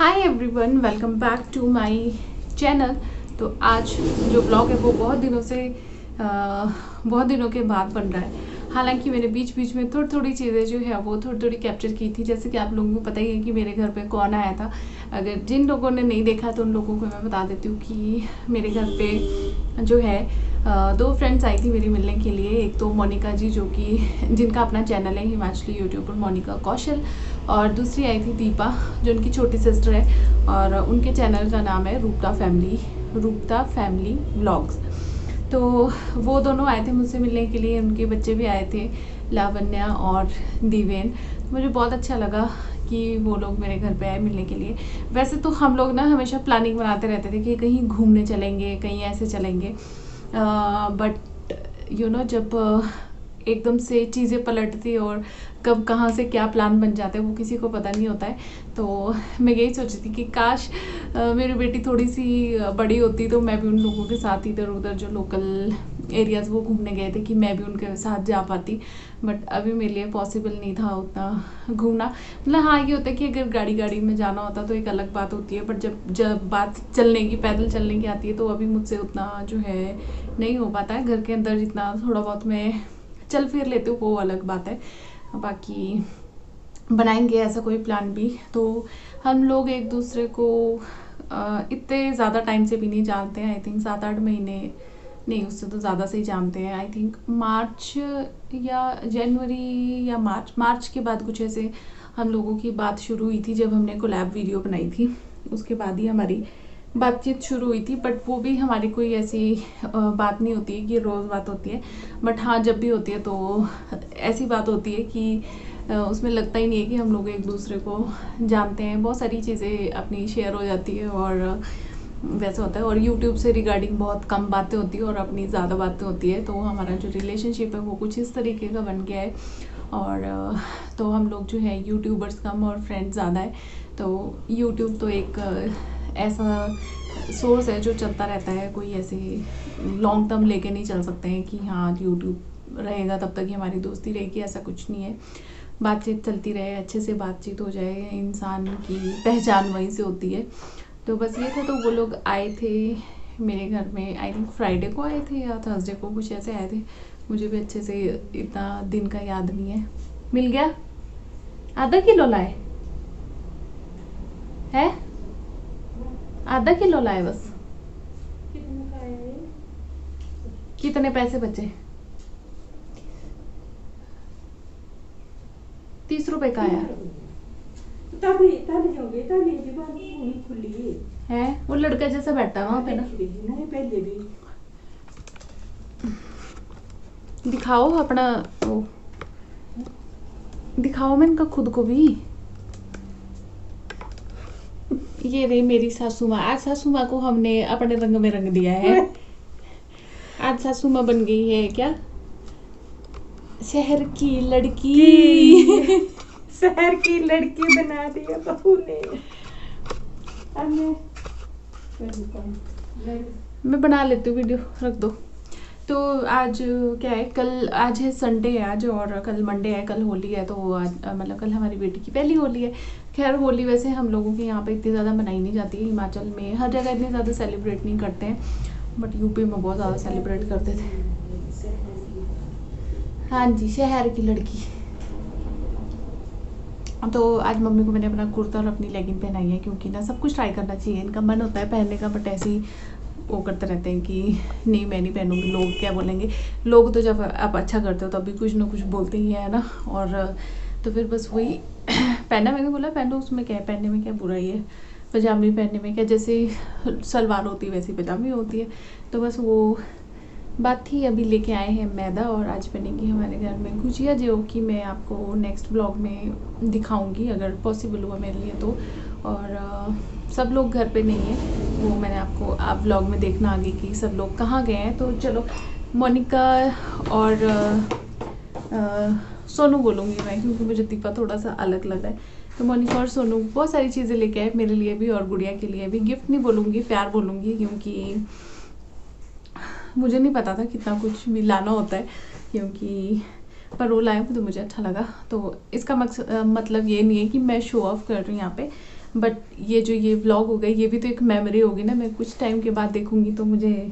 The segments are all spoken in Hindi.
Hi everyone, welcome back to my channel. तो आज जो ब्लॉग है वो बहुत दिनों के बाद बन रहा है। हालांकि मैंने बीच बीच में थोड़ी चीज़ें जो है वो थोड़ी कैप्चर की थी। जैसे कि आप लोगों को पता ही है कि मेरे घर पे कौन आया था। अगर जिन लोगों ने नहीं देखा तो उन लोगों को मैं बता देती हूँ कि मेरे घर पे जो है दो फ्रेंड्स आई थी मेरी मिलने के लिए। एक तो मोनिका जी, जो कि जिनका अपना चैनल है हिमाचली यूट्यूबर मोनिका कौशल, और दूसरी आई थी दीपा, जो उनकी छोटी सिस्टर है और उनके चैनल का नाम है रूपता फैमिली व्लॉग्स। तो वो दोनों आए थे मुझसे मिलने के लिए। उनके बच्चे भी आए थे, लावण्या और दिवेन। तो मुझे बहुत अच्छा लगा कि वो लोग मेरे घर पे आए मिलने के लिए। वैसे तो हम लोग ना हमेशा प्लानिंग बनाते रहते थे कि कहीं घूमने चलेंगे, कहीं ऐसे चलेंगे, बट जब एकदम से चीज़ें पलटती और कब कहाँ से क्या प्लान बन जाता है वो किसी को पता नहीं होता है। तो मैं यही सोची थी कि काश मेरी बेटी थोड़ी सी बड़ी होती तो मैं भी उन लोगों के साथ इधर उधर जो लोकल एरियाज़ वो घूमने गए थे कि मैं भी उनके साथ जा पाती। बट अभी मेरे लिए पॉसिबल नहीं था उतना घूमना। मतलब हाँ, ये होता है कि अगर गाड़ी में जाना होता तो एक अलग बात होती है, बट जब बात चलने की, पैदल चलने की आती है तो अभी मुझसे उतना जो है नहीं हो पाता है। घर के अंदर जितना थोड़ा बहुत मैं चल फिर लेती हूँ वो अलग बात है। बाकी बनाएंगे ऐसा कोई प्लान भी। तो हम लोग एक दूसरे को इतने ज़्यादा टाइम से भी नहीं जानते हैं। आई थिंक 7-8 महीने नहीं, उससे तो ज़्यादा से ही जानते हैं। आई थिंक मार्च या जनवरी या मार्च के बाद कुछ ऐसे हम लोगों की बात शुरू हुई थी, जब हमने कोलैब वीडियो बनाई थी। उसके बाद ही हमारी बातचीत शुरू हुई थी। बट वो भी हमारी कोई ऐसी बात नहीं होती है कि रोज़ बात होती है। बट हाँ, जब भी होती है तो ऐसी बात होती है कि उसमें लगता ही नहीं है कि हम लोग एक दूसरे को जानते हैं। बहुत सारी चीज़ें अपनी शेयर हो जाती है और वैसा होता है। और यूट्यूब से रिगार्डिंग बहुत कम बातें होती है और अपनी ज़्यादा बातें होती है। तो हमारा जो रिलेशनशिप है वो कुछ इस तरीके का बन गया है। और तो हम लोग जो है यूट्यूबर्स कम और फ्रेंड्स ज़्यादा है। तो यूट्यूब तो एक ऐसा सोर्स है जो चलता रहता है। कोई ऐसे लॉन्ग टर्म लेके नहीं चल सकते हैं कि हाँ यूट्यूब रहेगा तब तक ही हमारी दोस्ती रहेगी, ऐसा कुछ नहीं है। बातचीत चलती रहे, अच्छे से बातचीत हो जाए, इंसान की पहचान वहीं से होती है। तो बस ये था। तो वो लोग आए थे मेरे घर में, आई थिंक फ्राइडे को आए थे या थर्सडे को, कुछ ऐसे आए थे। मुझे भी अच्छे से इतना दिन का याद नहीं है। मिल गया? आधा किलो लाए है? आधा किलो लाए बस? कितने पैसे बचे? 30 रुपए का आया है। वो लड़का जैसा बैठा वहाँ पे ना, पहले भी दिखाओ अपना वो, दिखाओ मैं इनका खुद को भी। ये रही मेरी सासू माँ। आज सासू माँ को हमने अपने रंग में रंग दिया है। आज सासू माँ बन गई है क्या? शहर की लड़की। शहर की लड़की बना दी है बहू ने। मैं बना लेती हूँ वीडियो, रख दो। तो आज क्या है, कल आज है संडे है आज, और कल मंडे है, कल होली है। तो आज मतलब कल हमारी बेटी की पहली होली है। खैर होली वैसे हम लोगों के यहाँ पे इतनी ज़्यादा मनाई नहीं जाती है। हिमाचल में हर जगह इतनी ज़्यादा सेलिब्रेट नहीं करते हैं, बट यूपी में बहुत ज़्यादा सेलिब्रेट करते थे। हाँ जी, शहर की लड़की। तो आज मम्मी को मैंने अपना कुर्ता और अपनी लेगिंग पहनाई है, क्योंकि ना सब कुछ ट्राई करना चाहिए। इनका मन होता है पहनने का, बट ऐसे ही वो करते रहते हैं कि नहीं मैं नहीं पहनूंगी, लोग क्या बोलेंगे। लोग तो जब आप अच्छा करते हो तभी कुछ ना कुछ बोलते ही है ना। और तो फिर बस वही पहना। मैंने बोला पहनो, उसमें क्या है, पहनने में क्या बुराई है। पजामी पहनने में क्या, जैसे सलवार होती है वैसी पजामी होती है। तो बस वो बात थी। अभी लेके आए हैं मैदा, और आज बनेगी हमारे घर में गुजिया, जो कि मैं आपको नेक्स्ट ब्लॉग में दिखाऊंगी अगर पॉसिबल हुआ मेरे लिए तो। और सब लोग घर पे नहीं है, वो मैंने आपको आप ब्लॉग में देखना आगे कि सब लोग कहाँ गए हैं। तो चलो, मोनिका और सोनू बोलूँगी मैं, क्योंकि मुझे दीपा थोड़ा सा अलग लग रहा है। तो मोनिका और सोनू बहुत सारी चीज़ें लेके आए मेरे लिए भी और गुड़िया के लिए भी। गिफ्ट नहीं बोलूँगी, प्यार बोलूँगी, क्योंकि मुझे नहीं पता था कितना कुछ भी लाना होता है, क्योंकि पर वो लाए तो मुझे अच्छा लगा। तो इसका मतलब ये नहीं है कि मैं शो ऑफ कर रही हूँ यहाँ पे। बट ये जो ये व्लॉग हो गया ये भी तो एक मेमोरी होगी ना, मैं कुछ टाइम के बाद देखूंगी तो मुझे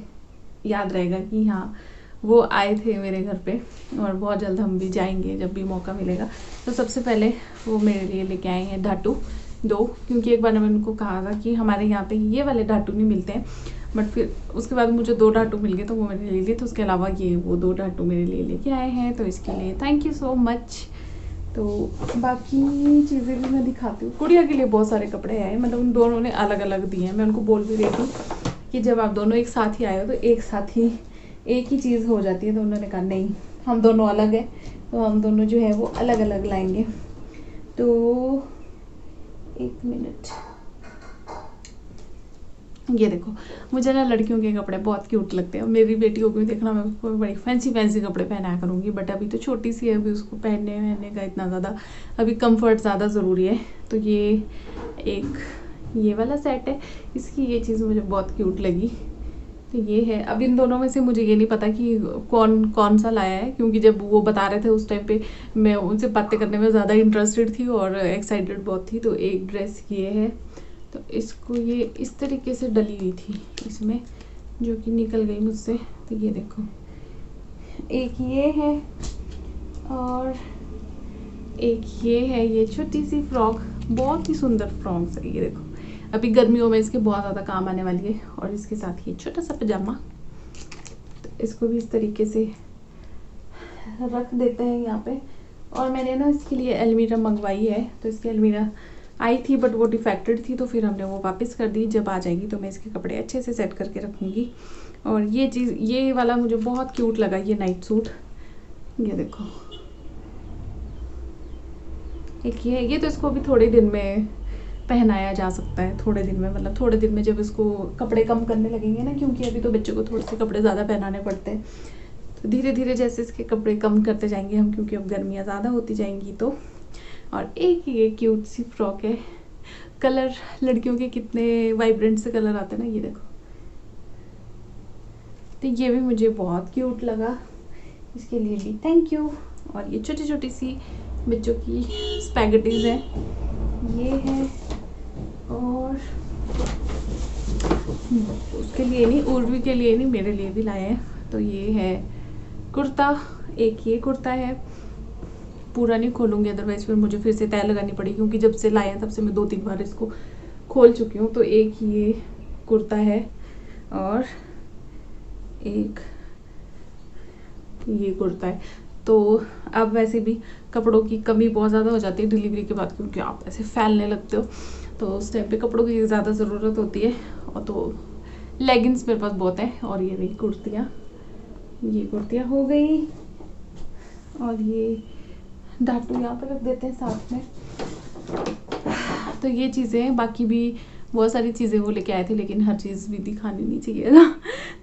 याद रहेगा कि हाँ वो आए थे मेरे घर पे, और बहुत जल्द हम भी जाएंगे जब भी मौका मिलेगा। तो सबसे पहले वो मेरे लिए लेके आए हैं धाटू 2, क्योंकि एक बार मैंने उनको कहा था कि हमारे यहाँ पे ये वाले धाटू नहीं मिलते हैं, बट फिर उसके बाद मुझे 2 धाटू मिल गए तो वो मैंने ले लिए। तो उसके अलावा ये वो 2 धाटू मेरे लिए लेके आए हैं, तो इसके लिए थैंक यू सो मच। तो बाकी चीज़ें भी मैं दिखाती हूँ। गुड़िया के लिए बहुत सारे कपड़े आए, मतलब उन दोनों ने अलग अलग दिए हैं। मैं उनको बोल भी रही थी कि जब आप दोनों एक साथ ही आए हो तो एक साथ ही एक ही चीज़ हो जाती है, तो उन्होंने कहा नहीं हम दोनों अलग हैं, तो हम दोनों जो है वो अलग अलग लाएंगे। तो 1 मिनट, ये देखो, मुझे ना लड़कियों के कपड़े बहुत क्यूट लगते हैं। मेरी बेटी को भी देखना, मैं उसको बड़ी फैंसी फैंसी कपड़े पहनाया करूँगी, बट अभी तो छोटी सी है, अभी उसको पहनने का इतना ज़्यादा अभी कंफर्ट ज़्यादा ज़रूरी है। तो ये वाला सेट है, इसकी ये चीज़ मुझे बहुत क्यूट लगी। तो ये है। अब इन दोनों में से मुझे ये नहीं पता कि कौन सा लाया है, क्योंकि जब वो बता रहे थे उस टाइम पे मैं उनसे बातें करने में ज़्यादा इंटरेस्टेड थी और एक्साइटेड बहुत थी। तो एक ड्रेस ये है, तो इसको ये इस तरीके से डली हुई थी इसमें, जो कि निकल गई मुझसे। तो ये देखो, एक ये है और एक ये है। ये छोटी सी फ्रॉक, बहुत ही सुंदर फ्रॉक्स है। ये देखो, अभी गर्मियों में इसके बहुत ज़्यादा काम आने वाली है। और इसके साथ ये छोटा सा पजामा, तो इसको भी इस तरीके से रख देते हैं यहाँ पे। और मैंने ना इसके लिए अलमीरा मंगवाई है, तो इसकी अलमीरा आई थी बट वो डिफेक्टेड थी, तो फिर हमने वो वापस कर दी। जब आ जाएगी तो मैं इसके कपड़े अच्छे से सेट करके रखूँगी। और ये चीज़, ये वाला मुझे बहुत क्यूट लगा, ये नाइट सूट। ये देखो, एक ये तो इसको भी थोड़े दिन में पहनाया जा सकता है, थोड़े दिन में, मतलब थोड़े दिन में जब इसको कपड़े कम करने लगेंगे ना, क्योंकि अभी तो बच्चों को थोड़े से कपड़े ज़्यादा पहनाने पड़ते हैं। तो धीरे धीरे जैसे इसके कपड़े कम करते जाएंगे हम, क्योंकि अब गर्मियाँ ज़्यादा होती जाएंगी तो। और एक ये क्यूट सी फ्रॉक है, कलर लड़कियों के कितने वाइब्रेंट से कलर आते हैं ना, ये देखो। तो ये भी मुझे बहुत क्यूट लगा, इसके लिए भी थैंक यू। और ये छोटी छोटी सी बच्चों की स्पैगेटीज हैं, ये है। और उसके लिए नहीं, उर्वी के लिए नहीं, मेरे लिए भी लाए हैं। तो ये है कुर्ता, एक ये कुर्ता है। पूरा नहीं खोलूँगी, अदरवाइज फिर मुझे फिर से तय लगानी पड़ेगी, क्योंकि जब से लाए हैं तब से मैं 2-3 बार इसको खोल चुकी हूँ। तो एक ये कुर्ता है और एक ये कुर्ता है। तो अब वैसे भी कपड़ों की कमी बहुत ज़्यादा हो जाती है डिलीवरी के बाद, क्योंकि आप ऐसे फैलने लगते हो, तो उस टाइम पे कपड़ों की ज़्यादा ज़रूरत होती है। और तो लेगिंग्स मेरे पास बहुत है। और ये रही कुर्तियाँ, ये कुर्तियाँ हो गई। और ये धाटू यहाँ पे रख देते हैं साथ में। तो ये चीज़ें हैं, बाकी भी बहुत सारी चीज़ें वो लेके आए थे, लेकिन हर चीज़ भी दिखानी नहीं चाहिए ना।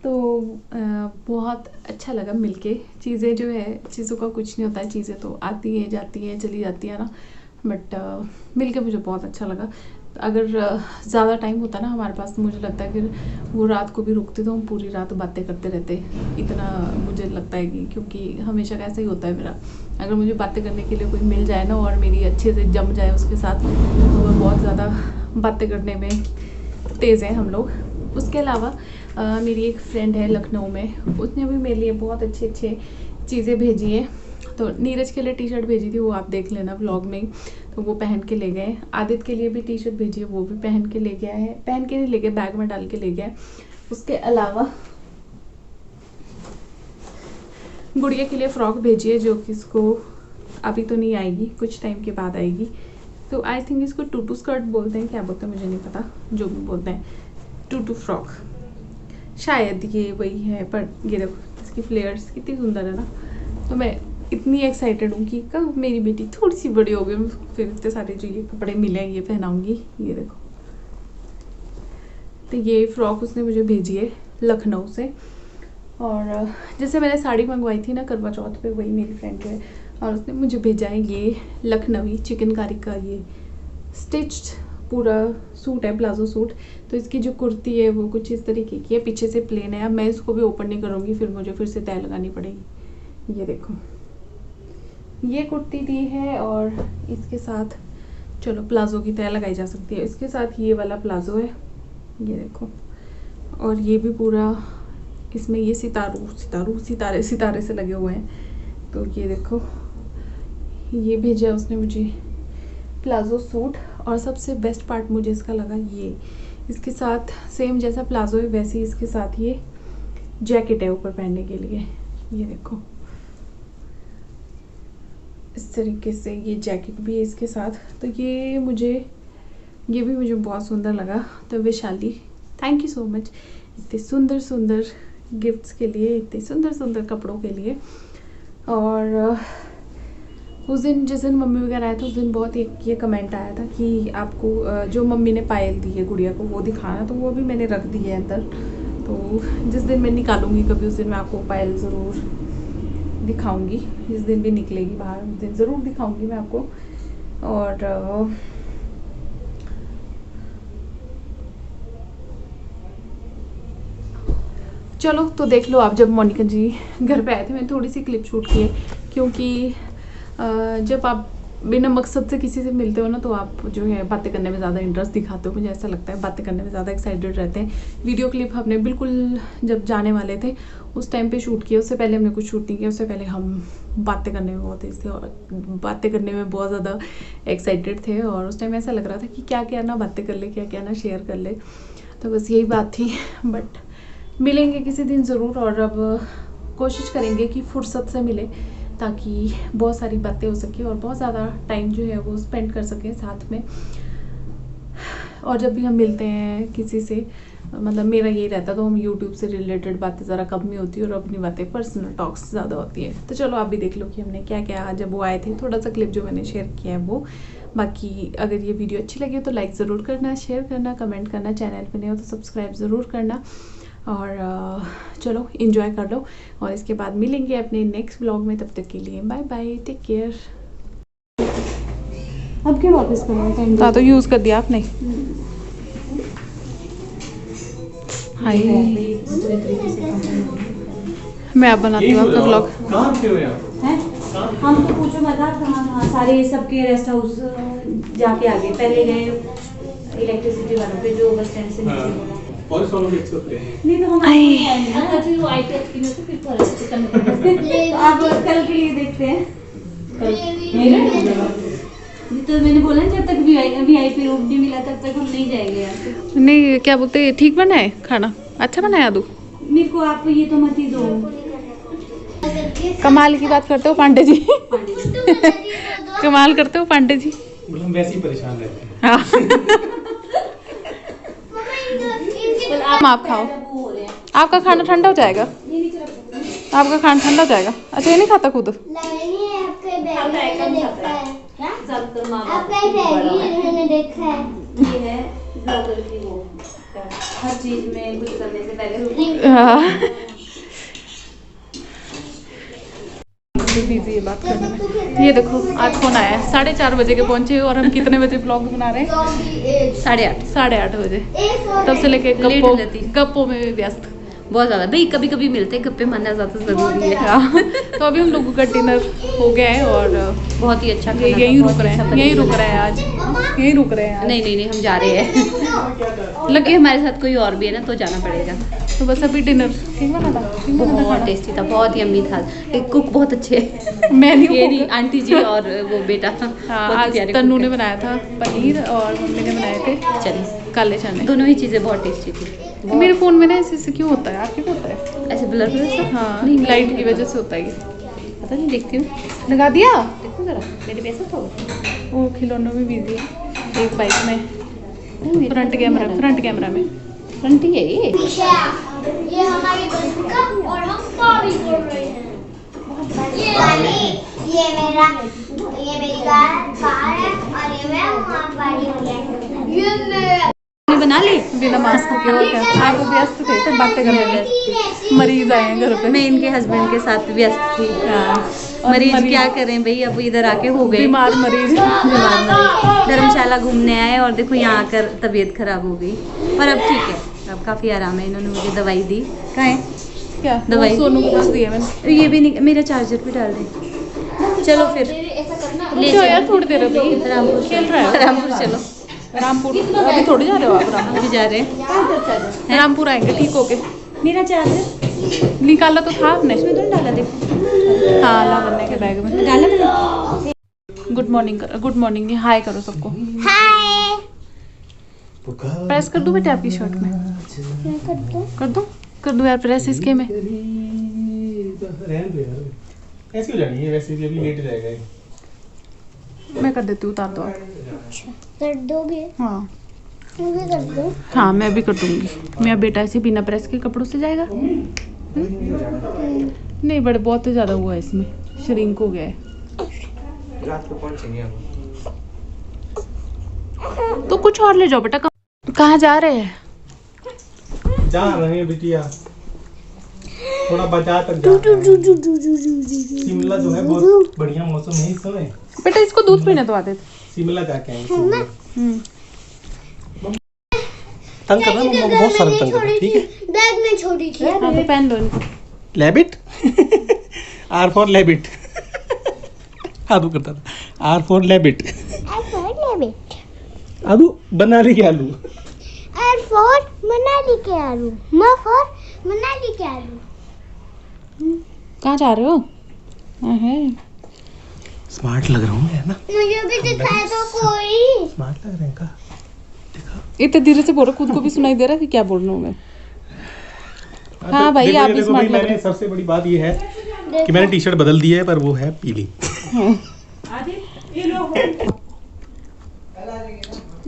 तो बहुत अच्छा लगा मिलके। चीज़ें जो है, चीज़ों का कुछ नहीं होता है, चीज़ें तो आती हैं जाती हैं चली जाती है ना, बट मिलके मुझे बहुत अच्छा लगा। तो अगर ज़्यादा टाइम होता ना हमारे पास, मुझे लगता है कि वो रात को भी रुकते तो हम पूरी रात बातें करते रहते। इतना मुझे लगता है कि, क्योंकि हमेशा ऐसा ही होता है मेरा, अगर मुझे बातें करने के लिए कोई मिल जाए ना और मेरी अच्छे से जम जाए उसके साथ, तो वो बहुत ज़्यादा बातें करने में तेज़ हैं हम लोग। उसके अलावा मेरी एक फ्रेंड है लखनऊ में, उसने भी मेरे लिए बहुत अच्छे चीज़ें भेजी हैं। तो नीरज के लिए टी शर्ट भेजी थी, वो आप देख लेना व्लॉग में, तो वो पहन के ले गए। आदित्य के लिए भी टी शर्ट भेजी है, वो भी पहन के ले गया है, पहन के नहीं ले गए, बैग में डाल के ले गया। उसके अलावा गुड़िया के लिए फ्रॉक भेजी है, जो कि इसको अभी तो नहीं आएगी, कुछ टाइम के बाद आएगी। तो आई थिंक इसको टूटू स्कर्ट बोलते हैं, क्या बोलते हैं मुझे नहीं पता, जो भी बोलते हैं, टूटू फ्रॉक शायद ये वही है। पर ये देखो, इसकी फ्लेयर्स कितनी सुंदर है ना। तो मैं इतनी एक्साइटेड हूँ कि कब मेरी बेटी थोड़ी सी बड़ी हो गई, फिर इतने सारे जो ये कपड़े मिले हैं ये पहनाऊँगी। ये देखो, तो ये फ्रॉक उसने मुझे भेजी है लखनऊ से। और जैसे मैंने साड़ी मंगवाई थी ना करवा चौथ पे, वही मेरी फ्रेंड है, और उसने मुझे भेजा है ये लखनवी चिकनकारी का ये स्टिच्ड पूरा सूट है, प्लाजो सूट। तो इसकी जो कुर्ती है वो कुछ इस तरीके की है, पीछे से प्लेन है। अब मैं इसको भी ओपन नहीं करूँगी, फिर मुझे फिर से तय लगानी पड़ेगी। ये देखो, ये कुर्ती दी है और इसके साथ चलो प्लाजो की तय लगाई जा सकती है। इसके साथ ये वाला प्लाजो है, ये देखो, और ये भी पूरा इसमें ये सितारे से लगे हुए हैं। तो ये देखो, ये भेजा उसने मुझे प्लाजो सूट। और सबसे बेस्ट पार्ट मुझे इसका लगा ये, इसके साथ सेम जैसा प्लाजो है वैसे ही इसके साथ ये जैकेट है ऊपर पहनने के लिए। ये देखो इस तरीके से ये जैकेट भी है इसके साथ। तो ये भी मुझे बहुत सुंदर लगा। तो Vaishali, thank you so much इतने सुंदर सुंदर गिफ्ट्स के लिए, इतने सुंदर सुंदर कपड़ों के लिए। और उस दिन जिस दिन मम्मी वगैरह आए थे उस दिन बहुत एक ये कमेंट आया था कि आपको जो मम्मी ने पायल दी है गुड़िया को वो दिखाना, तो वो भी मैंने रख दी है अंदर। तो जिस दिन मैं निकालूंगी कभी उस दिन मैं आपको पायल ज़रूर दिखाऊंगी। जिस दिन भी निकलेगी बाहर उस दिन ज़रूर दिखाऊंगी मैं आपको। और चलो तो देख लो आप, जब मोनिका जी घर पे आए थे मैंने थोड़ी सी क्लिप शूट की है, क्योंकि जब आप बिना मकसद से किसी से मिलते हो ना तो आप जो है बातें करने में ज़्यादा इंटरेस्ट दिखाते हो। मुझे ऐसा लगता है बातें करने में ज़्यादा एक्साइटेड रहते हैं। वीडियो क्लिप हमने बिल्कुल जब जाने वाले थे उस टाइम पे शूट किया, उससे पहले हमने कुछ शूट नहीं किया। उससे पहले हम बातें करने में बहुत तेज थे और बातें करने में बहुत ज़्यादा एक्साइटेड थे। और उस टाइम ऐसा लग रहा था कि क्या क्या ना बातें कर ले, क्या क्या ना शेयर कर ले। तो बस यही बात थी। बट मिलेंगे किसी दिन ज़रूर, और अब कोशिश करेंगे कि फुर्सत से मिले ताकि बहुत सारी बातें हो सके और बहुत ज़्यादा टाइम जो है वो स्पेंड कर सकें साथ में। और जब भी हम मिलते हैं किसी से, मतलब मेरा यही रहता तो हम यूट्यूब से रिलेटेड बातें ज़रा कम ही होती है और अपनी बातें पर्सनल टॉक्स ज़्यादा होती है। तो चलो आप भी देख लो कि हमने क्या क्या जब वो आए थे, थोड़ा सा क्लिप जो मैंने शेयर किया है वो। बाकी अगर ये वीडियो अच्छी लगी तो लाइक ज़रूर करना, शेयर करना, कमेंट करना, चैनल पे नहीं हो तो सब्सक्राइब ज़रूर करना। और चलो एंजॉय कर लो और इसके बाद मिलेंगे अपने नेक्स्ट व्लॉग में। तब तक के लिए बाय बाय, टेक केयर। अब क्या वापस करना है? तो यूज़ कर दिया आपने। हाय, मैं आप बनाती हूँ आपका व्लॉग। हम तो पूछो मत, कहाँ सारे सबके रेस्ट हाउस जाके आ गए। पहले गए इलेक्ट्रिसिटी वालों पे जो बस स्टैंड से नीचे और सोलो देख सकते हैं। नहीं तो हम वो आईपैड की में तो फिर फर्क से करना पड़ेगा। तो आप कल के लिए देखते हैं। तो मैंने बोला जब तक वीआईपी रूम नहीं मिला तब तक हम नहीं जाएंगे यहाँ से। नहीं क्या बोलते हैं, ठीक बना है खाना, अच्छा बनाया दो। मेरे को आप ये तो मत ही दो। कमाल की बात करते हो पांडे जी। कमाल करते हो पांडे जी। हम वैसे ही परेशान रहते हैं। आप खाओ, आपका खाना ठंडा हो जाएगा। आपका खाना ठंडा हो जाएगा। अच्छा ये नहीं खाता खुद? ये है ब्लॉगर की वो हर चीज में कुछ करने से पहले बिजी है बात करने में। ये देखो आज फोन आया है, 4:30 बजे के पहुंचे और हम कितने बजे व्लॉग बना रहे हैं? 8:30 बजे। तब से लेके गप्पों में भी व्यस्त बहुत ज्यादा। भाई कभी कभी मिलते हैं, गप्पे मारना ज्यादा जरूरी है। तो अभी हम लोगों का डिनर हो गया है और बहुत ही अच्छा यहीं रुक रहे हैं, यहीं रुक रहे हैं आज, यहीं रुक रहे हैं। नहीं हम जा रहे हैं। लगे हमारे साथ कोई और भी है ना तो जाना पड़ेगा। तो बस अभी डिनर ठीक बना था, बहुत टेस्टी था, बहुत यम्मी था। कुक बहुत अच्छे हैं। मैं नहीं, आंटी जी और वो बेटा। हाँ आज तन्नू ने बनाया था पनीर और मम्मी ने बनाए थे चने, काले चने। दोनों ही चीज़ें बहुत टेस्टी थी। मेरे फ़ोन में ना ऐसे क्यों होता है? आपके होता है ऐसे ब्लर से? हाँ नहीं, लाइट की वजह से होता है ये। पता नहीं, देखती हूँ। लगा दिया? देखो जरा मेरे पैसा तो वो खिलौनों में बिजी है, एक बाइक में, फ्रंट कैमरा में। फ्रंट ही है ये हमारी बस का और हम पारी कर रहे हैं। ये मेरी कार है और ये मैं वहाँ पारी हो गया। ये बना ली बिना मास्क के। और क्या, आप व्यस्त थे बातें करने में। मरीज आए हैं घर पे। मैं इनके हस्बैंड के साथ व्यस्त थी। मरीज क्या करें भाई, अब इधर आके हो गए बीमार मरीज। धर्मशाला घूमने आए और देखो यहाँ आकर तबीयत खराब हो गई, पर अब ठीक है, अब काफी आराम है। इन्होंने मुझे दवाई दी। कहाँ है क्या दवाई? सोनू को पास दिया मैंने। ये भी नहीं, मेरा चार्जर भी डाल दे। चलो फिर ले चलो यार थोड़ी देर अभी रामपुर खेल रहा है। रामपुर चलो। रामपुर अभी थोड़ी जा रहे हो आप? रामपुर अभी जा रहे हैं। रामपुर आएंगे ठीक हो के। मेरा चार्जर निकाला तो था आपने? इसमें तो डाला, देखो हाँ ला बनने के बैग में। डाला मैंने। गुड मॉर्निंग कर, गुड मॉर्निंग नहीं, हाय करो सबको। हाय। प्रेस कर दूं बेटा आपकी शर्ट में? कर दूं यार प्रेस इसके में। रहने दो यार, ऐसी हो जानी है वैसे भी, अभी लेट जाएगा ये। मैं कर देती हूँ, उतार दो आप। कर दोगे? हाँ मैं भी कर दूं? हाँ मैं भी कर दूंगी। मेरा बेटा ऐसे बिना प्रेस के कपड़ों से जाएगा? नहीं बड़े बहुत ज़्यादा हुआ है इसमें, श्रिंक हो गया है। रात को पहुंचेंगे हम। तो कुछ और ले जाओ बेटा। कहाँ जा रहे हैं? जा रहे हैं बिटिया, थोड़ा बाजार तक जा रहे हैं। शिमला जो है बहुत बढ़िया मौसम है इस समय। बेटा इसको दूध पीने दो आते थे। शिमला जाके आएंगे। तंग कर रहा है, बहुत सारा तंग कर रहा है, ठीक है। बैग में छोड़ी थी। हाँ तो पहन लो इनको। लैबिट आर फॉर लैबिट आदू करता था, आर फॉर लैबिट। आदू बना रही आलू। आर फॉर मनाली के आलू। म फॉर मनाली के आलू। कहाँ जा रहे हो? है स्मार्ट लग रहा हूँ मैं, है ना? मुझे भी दिखाया तो कोई। स्मार्ट लग रहे हैं का? इतने धीरे से बोलो, खुद को भी सुनाई दे रहा है कि क्या बोल रहा हूँ मैं। हाँ भाई देखो, आप भी देखो स्मार्ट भाई, लग रहे मैंने सबसे बड़ी बात ये है कि मैंने टी शर्ट बदल दी है, पर वो है पीली।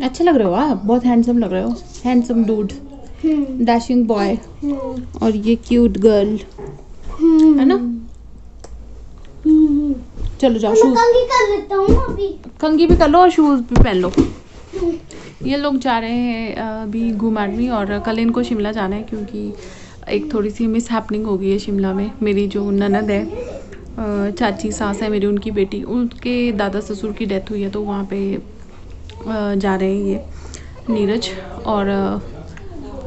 अच्छे लग रहे हो आप, बहुत हैंडसम लग रहे हो। हैंडसम डूड, डैशिंग बॉय और ये क्यूट गर्ल, है ना? चलो जाओ, शूज कंघी कर लेता हूँ अभी। कंघी भी कर लो और शूज भी पहन लो। ये लोग जा रहे हैं अभी घुमारवी, और कल इनको शिमला जाना है क्योंकि एक थोड़ी सी मिस हैपनिंग हो गई है शिमला में। मेरी जो ननद है, चाची सास है मेरी, उनकी बेटी, उनके दादा ससुर की डेथ हुई है, तो वहाँ पे जा रहे हैं ये नीरज। और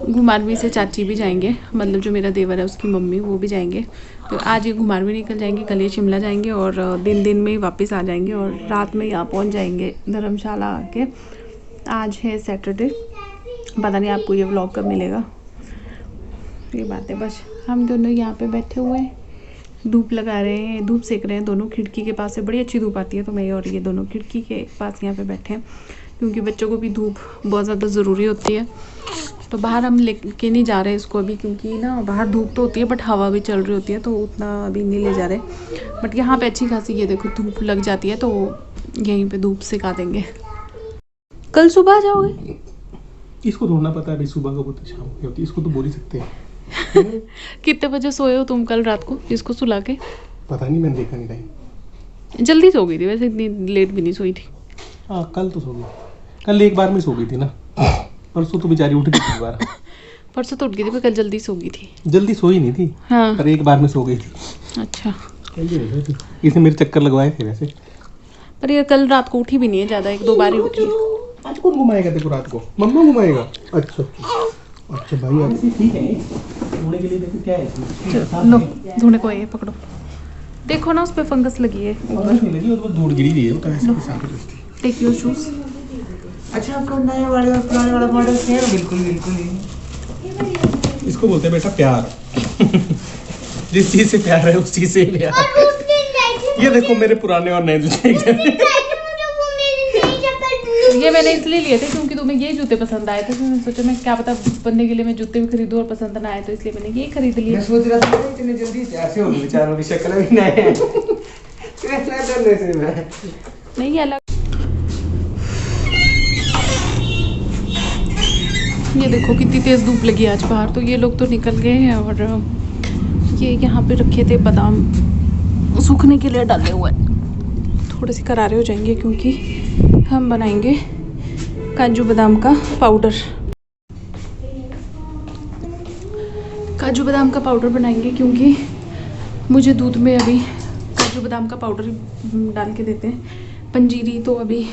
घुमारवी से चाची भी जाएंगे, मतलब जो मेरा देवर है उसकी मम्मी, वो भी जाएंगे। तो आज ये घुमारवी निकल जाएंगे, कल ये शिमला जाएंगे और दिन में ही वापस आ जाएंगे और रात में यहाँ पहुँच जाएंगे धर्मशाला आके। आज है सैटरडे, पता नहीं आपको ये व्लॉग कब मिलेगा। ये बात है, बस हम दोनों यहाँ पे बैठे हुए हैं, धूप लगा रहे हैं, धूप सेक रहे हैं। दोनों खिड़की के पास से बड़ी अच्छी धूप आती है, तो मैं और ये दोनों खिड़की के पास यहाँ पे बैठे हैं क्योंकि बच्चों को भी धूप बहुत ज़्यादा ज़रूरी होती है। तो बाहर हम लेके नहीं जा रहे इसको अभी, क्योंकि ना बाहर धूप तो होती है बट हवा भी चल रही होती है, तो उतना अभी नहीं ले जा रहे। बट यहाँ पे अच्छी खासी ये देखो धूप लग जाती है, तो यहीं पे धूप सिखा देंगे। कल सुबह जाओगे? इसको ढूंढना पता है भाई, सुबह को होती शाम को होती, इसको तो बोल ही सकते हैं। कितने बजे सोए हो तुम कल रात को इसको सुला के? पता नहीं, मैंने देखा नहीं टाइम। जल्दी सो गई थी वैसे, इतनी लेट भी नहीं सोई थी। हाँ कल तो सो गई, कल एक बार में सो गई थी ना, परसों तो बेचारी उठ गई थी बार। परसों तो उठ गई थी, पर कल जल्दी सो गई थी। जल्दी सोई नहीं थी, हाँ पर एक बार में सो गई थी। अच्छा, इसने मेरे चक्कर लगवाए थे वैसे। पर ये कल रात को उठी भी नहीं है ज़्यादा, एक दो बार ही उठी है। आज कौन घुमाएगा देखो रात को? मम्मा घुमाएगा। अच्छा अच्छा भाई, आज ठीक है। धोने के लिए देखो क्या है इसमें। लो धोने को ये पकड़ो, देखो ना उस पे फंगस लगी है। फंगस नहीं लगी, वो तो धूल गिरी रही है, वो तो ऐसे के साथ रहती है। Take your shoes. अच्छा आपको नए वाले और पुराने वाला मॉडल है? बिल्कुल बिल्कुल ही। इसको बोलते हैं बेटा प्यार। जिस चीज से प्यार है उस चीज से ही प्यार। ये देखो मेरे पुराने और नए जूते। ये मैंने इसलिए लिए थे क्योंकि तुम्हें ये जूते पसंद आए थे, तो मैंने सोचा मैं क्या पता बनने के लिए मैं जूते भी खरीदूं और पसंद ना आए, तो इसलिए मैंने ये खरीद लिए। मैं सोच रहा था इतने जल्दी ऐसे हो गए बेचारों की शक्ल भी नए हैं। कैसा करने से मैं नहीं अलग। ये देखो कितनी तेज धूप लगी आज बाहर, तो ये लोग तो निकल गए हैं और ये यहाँ पे रखे थे बादाम सूखने के लिए डाले हुए, थोड़े से करारे हो जाएंगे क्योंकि हम बनाएंगे काजू बादाम का पाउडर। काजू बादाम का पाउडर बनाएंगे क्योंकि मुझे दूध में अभी काजू बादाम का पाउडर डाल के देते हैं। पंजीरी तो अभी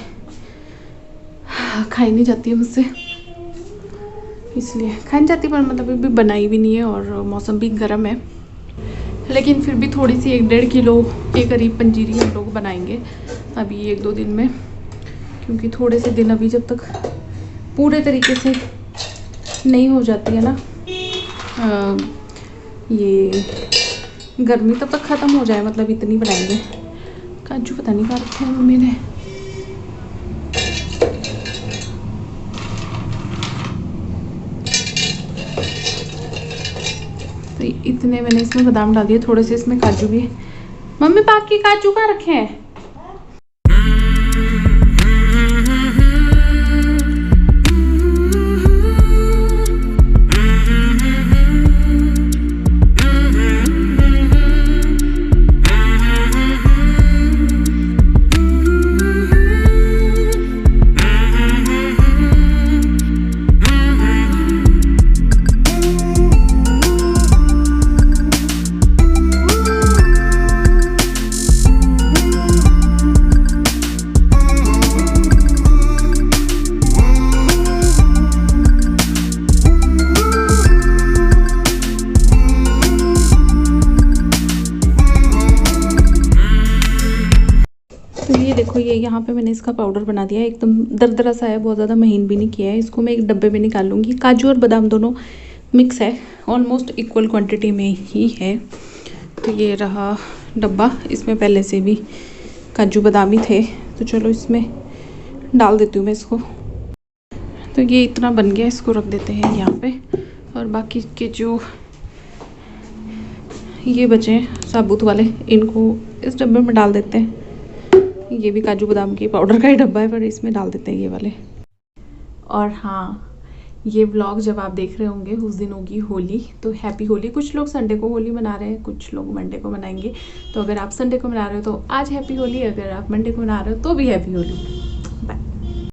खाई नहीं जाती है मुझसे, इसलिए खाई नहीं जाती, पर मतलब अभी बनाई भी नहीं है और मौसम भी गर्म है लेकिन फिर भी थोड़ी सी 1-1.5 किलो के करीब पंजीरी हम लोग बनाएंगे अभी 1-2 दिन में, क्योंकि थोड़े से दिन अभी जब तक पूरे तरीके से नहीं हो जाती है ना ये गर्मी, तब तक ख़त्म हो जाए, मतलब इतनी बनाएंगे। काजू पता नहीं कहाँ रखे हैं मम्मी ने। तो इतने मैंने इसमें बादाम डाल दिए, थोड़े से इसमें काजू भी है। मम्मी बाकी काजू कहाँ रखे हैं? देखो ये यहाँ पे मैंने इसका पाउडर बना दिया है, एकदम दरदरा सा है, बहुत ज़्यादा महीन भी नहीं किया है। इसको मैं एक डब्बे में निकाल लूँगी। काजू और बादाम दोनों मिक्स है, ऑलमोस्ट इक्वल क्वांटिटी में ही है। तो ये रहा डब्बा, इसमें पहले से भी काजू बादाम ही थे, तो चलो इसमें डाल देती हूँ मैं इसको। तो ये इतना बन गया, इसको रख देते हैं यहाँ पे। और बाकी के जो ये बचे हैं साबुत वाले, इनको इस डब्बे में डाल देते हैं। ये भी काजू बादाम की पाउडर का ही डब्बा है, पर इसमें डाल देते हैं ये वाले। और हाँ, ये व्लॉग जब आप देख रहे होंगे उस दिन होगी होली, तो हैप्पी होली। कुछ लोग संडे को होली मना रहे हैं, कुछ लोग मंडे को मनाएंगे। तो अगर आप संडे को मना रहे हो तो आज हैप्पी होली, अगर आप मंडे को मना रहे हो तो भी हैप्पी होली।